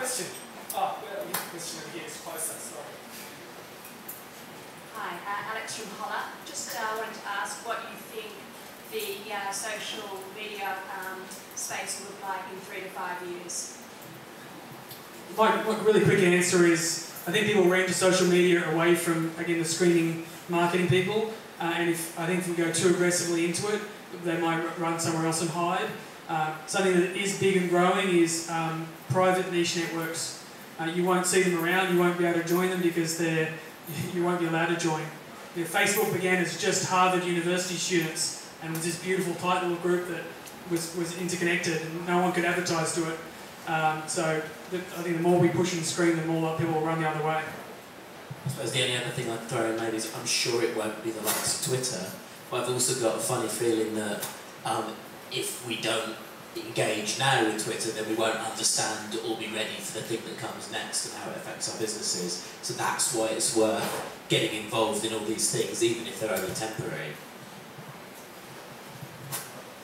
question. Oh, well, the question over here is closer, sorry. Hi, Alex from Holla. Just wanted to ask what you think the social media space will look like in 3 to 5 years. My really quick answer is, I think people ran to social media away from, again, the screaming marketing people, and I think if we go too aggressively into it, they might run somewhere else and hide. Something that is big and growing is private niche networks. You won't see them around, you won't be able to join them because you won't be allowed to join. Facebook began as just Harvard University students and was this beautiful tight little group that was interconnected and no one could advertise to it. So I think the more we push and scream, the more people will run the other way. I suppose the only other thing I'd throw in maybe is I'm sure it won't be the likes of Twitter, but I've also got a funny feeling that if we don't engage now with Twitter, then we won't understand or be ready for the thing that comes next and how it affects our businesses. So that's why it's worth getting involved in all these things, even if they're only temporary.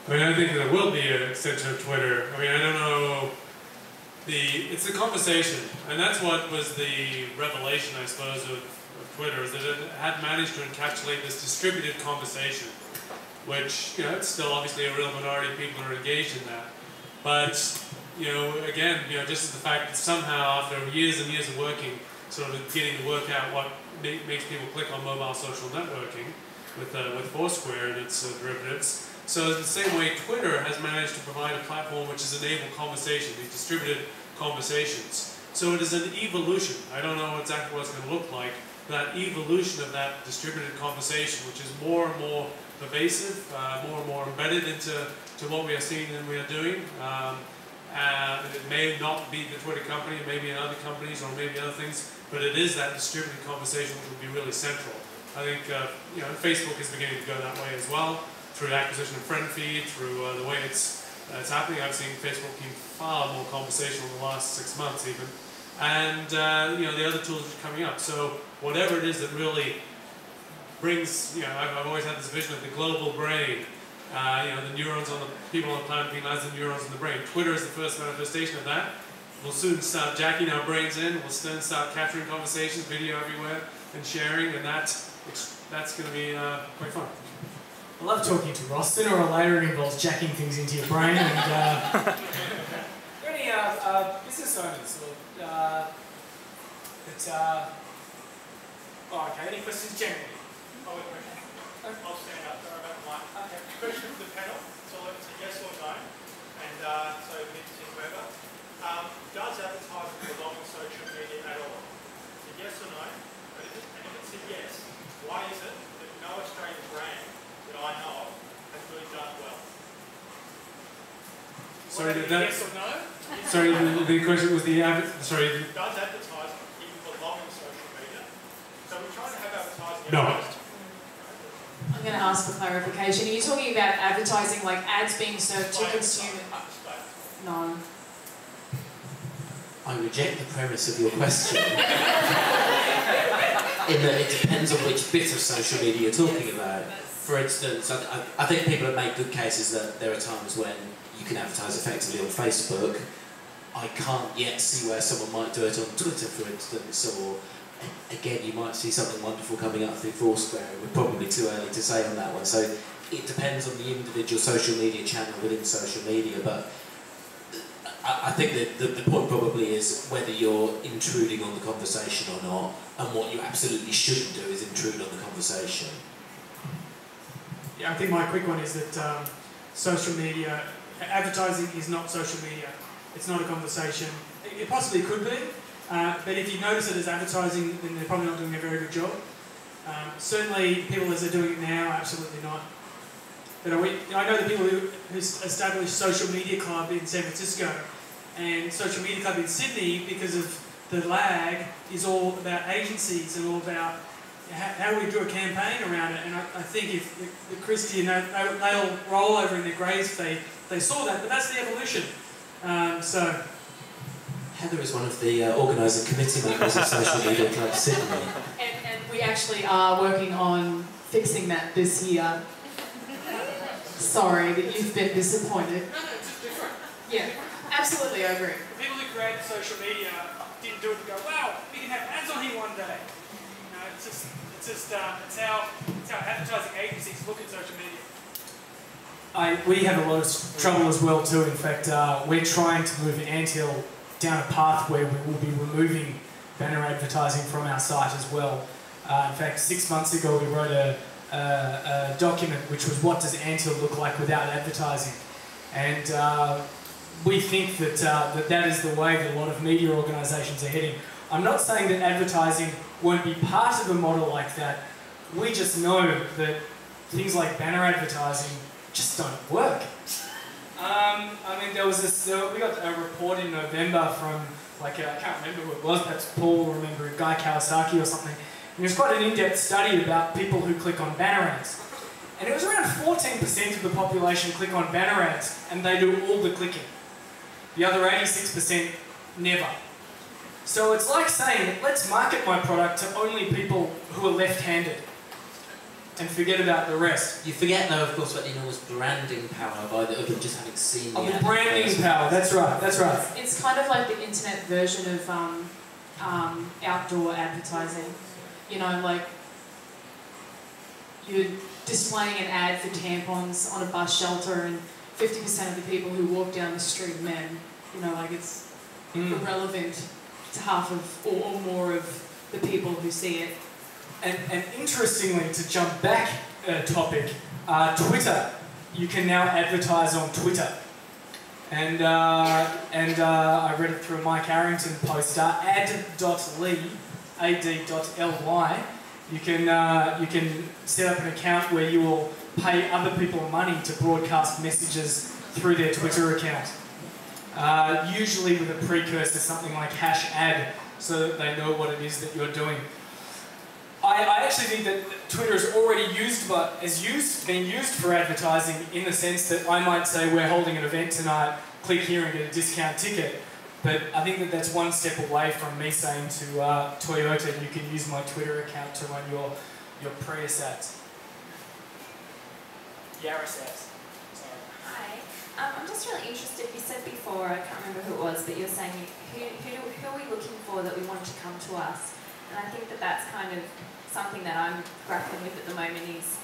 I mean, I think there will be an extension of Twitter. I mean, I don't know. It's the conversation, and that's what was the revelation, I suppose, of Twitter, is that it had managed to encapsulate this distributed conversation, which, you know, it's still obviously a real minority of people are engaged in that. But, you know, again, you know, just the fact that somehow after years and years of working, sort of getting to work out what makes people click on mobile social networking with Foursquare and its derivatives. So in the same way, Twitter has managed to provide a platform which has enabled conversation, these distributed conversations. So it is an evolution. I don't know exactly what it's going to look like, but that evolution of that distributed conversation, which is more and more pervasive, more and more embedded into what we are seeing and we are doing. It may not be the Twitter company, it may be in other companies or maybe other things, but it is that distributed conversation which will be really central. I think you know, Facebook is beginning to go that way as well, through the acquisition of friend feed, through the way it's happening. I've seen Facebook being far more conversational in the last 6 months even. And you know, the other tools are coming up. So whatever it is that really brings, you know, I've always had this vision of the global brain, you know, the neurons on the people on the planet being as the neurons in the brain. Twitter is the first manifestation of that. We'll soon start jacking our brains in, we'll soon start capturing conversations, video everywhere, and sharing, and that's going to be quite fun. I love talking to Ross. Sooner or later it involves jacking things into your brain. And are there any business owners oh, okay, any questions generally? I'll stand up, sorry about the mic. Okay. Question for the panel, so it's a yes or no, and so Mick and whoever. Does advertising belong on social media at all? It's a yes or no, and if it's a yes, why is it that no Australian brand that I know of has really done well? Sorry, yes or no? Sorry, the question was sorry. Does advertising even belong on social media? So we're trying to have advertising. No. I'm going to ask for clarification. Are you talking about advertising, like ads being served to consumers? No. I reject the premise of your question. In that it depends on which bit of social media you're talking about. For instance, I think people have made good cases that there are times when you can advertise effectively on Facebook. I can't yet see where someone might do it on Twitter, for instance, or again, you might see something wonderful coming up through Foursquare. We're probably too early to say on that one. So it depends on the individual social media channel within social media, but I think that the point probably is whether you're intruding on the conversation or not, and what you absolutely shouldn't do is intrude on the conversation. Yeah, I think my quick one is that social media, advertising is not social media. It's not a conversation. It possibly could be, but if you notice it as advertising, then they're probably not doing a very good job. Certainly, people as they're doing it now, absolutely not. But I know the people who established Social Media Club in San Francisco and Social Media Club in Sydney, because of the lag, is all about agencies and all about how we do a campaign around it. And I think if the Christie, you know, they'll roll over in their graves if they saw that, but that's the evolution. So Heather is one of the organising committee members of Social Media Club Sydney. And we actually are working on fixing that this year. Sorry that you've been disappointed. No, it's different. Yeah, absolutely, I agree. People who created social media didn't do it to go, wow, we can have ads on here one day. You know, it's how advertising agencies look at social media. We have a lot of trouble as well too. In fact, we're trying to move Anthill down a path where we will be removing banner advertising from our site as well. In fact, 6 months ago we wrote a document which was what does Anthill look like without advertising, and we think that that is the way that a lot of media organisations are heading. I'm not saying that advertising won't be part of a model like that. We just know that things like banner advertising just don't work. I mean, there was this. We got a report in November from, like, I can't remember who it was. Perhaps Paul will remember, Guy Kawasaki or something. And it was quite an in-depth study about people who click on banner ads. And it was around 14% of the population click on banner ads, and they do all the clicking. The other 86% never. So it's like saying, let's market my product to only people who are left-handed, and forget about the rest. You forget, though, of course, about the enormous branding power by the just having seen the the branding power, that's right, that's right. It's kind of like the internet version of outdoor advertising. You know, like, you're displaying an ad for tampons on a bus shelter and 50% of the people who walk down the street are men. You know, like, it's irrelevant to half of, or more of the people who see it. And interestingly, to jump back a topic, Twitter. You can now advertise on Twitter. And I read it through a Mike Arrington poster, ad.ly, ad.ly. You can set up an account where you will pay other people money to broadcast messages through their Twitter account. Usually with a precursor, something like #ad, so that they know what it is that you're doing. I actually think that Twitter is already being used for advertising, in the sense that I might say we're holding an event tonight, click here and get a discount ticket. But I think that that's one step away from me saying to Toyota, you can use my Twitter account to run your Prius ads. Yaris ads. Sorry. Hi. I'm just really interested, you said before, I can't remember who it was, but you're saying who are we looking for that we want to come to us? And I think that that's kind of something that I'm grappling with at the moment is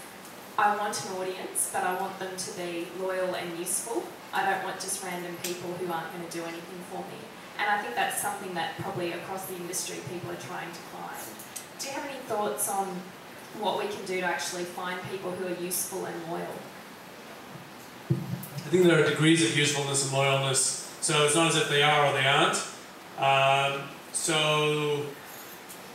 I want an audience, but I want them to be loyal and useful. I don't want just random people who aren't going to do anything for me. And I think that's something that probably across the industry people are trying to find. Do you have any thoughts on what we can do to actually find people who are useful and loyal? I think there are degrees of usefulness and loyalness, so it's not as if they are or they aren't. So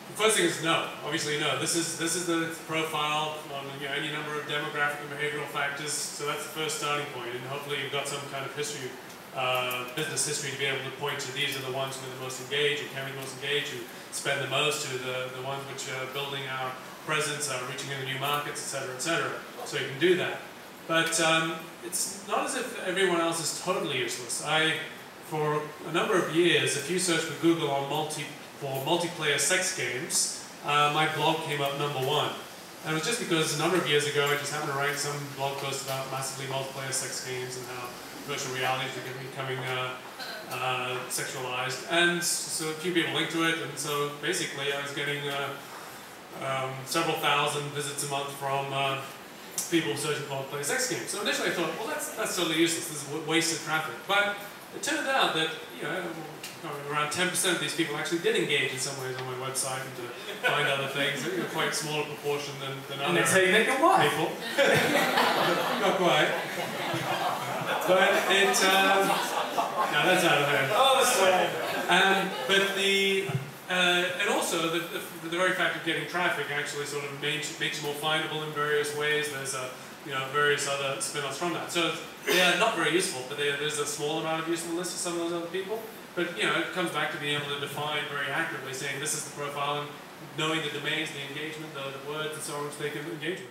the first thing is no. Obviously, no. This is the profile on any number of demographic and behavioural factors. So that's the first starting point, and hopefully you've got some kind of history, business history, to be able to point to these are the ones who are the most engaged, who can be the most engaged, who spend the most, who are the ones which are building our presence, are reaching into new markets, etc., etc. So you can do that. But it's not as if everyone else is totally useless. For a number of years, if you search for Google on multiplayer sex games, my blog came up #1. And it was just because a number of years ago I just happened to write some blog post about massively multiplayer sex games and how virtual reality is becoming sexualized. And so a few people linked to it, and so basically I was getting several thousand visits a month from people searching for multiplayer sex games. So initially I thought, well, that's totally useless. This is wasted traffic. But it turned out that around 10% of these people actually did engage in some ways on my website and to find other things. Quite a smaller proportion than other people. Not quite. But it no, that's out of hand. Oh, that's right. And also the very fact of getting traffic actually sort of makes you more findable in various ways. There's various other spin-offs from that. So they are not very useful, but there's a small amount of usefulness to some of those other people. But it comes back to being able to define very accurately, saying this is the profile, and knowing the domains, the engagement, the words, and so on, which they can engage with.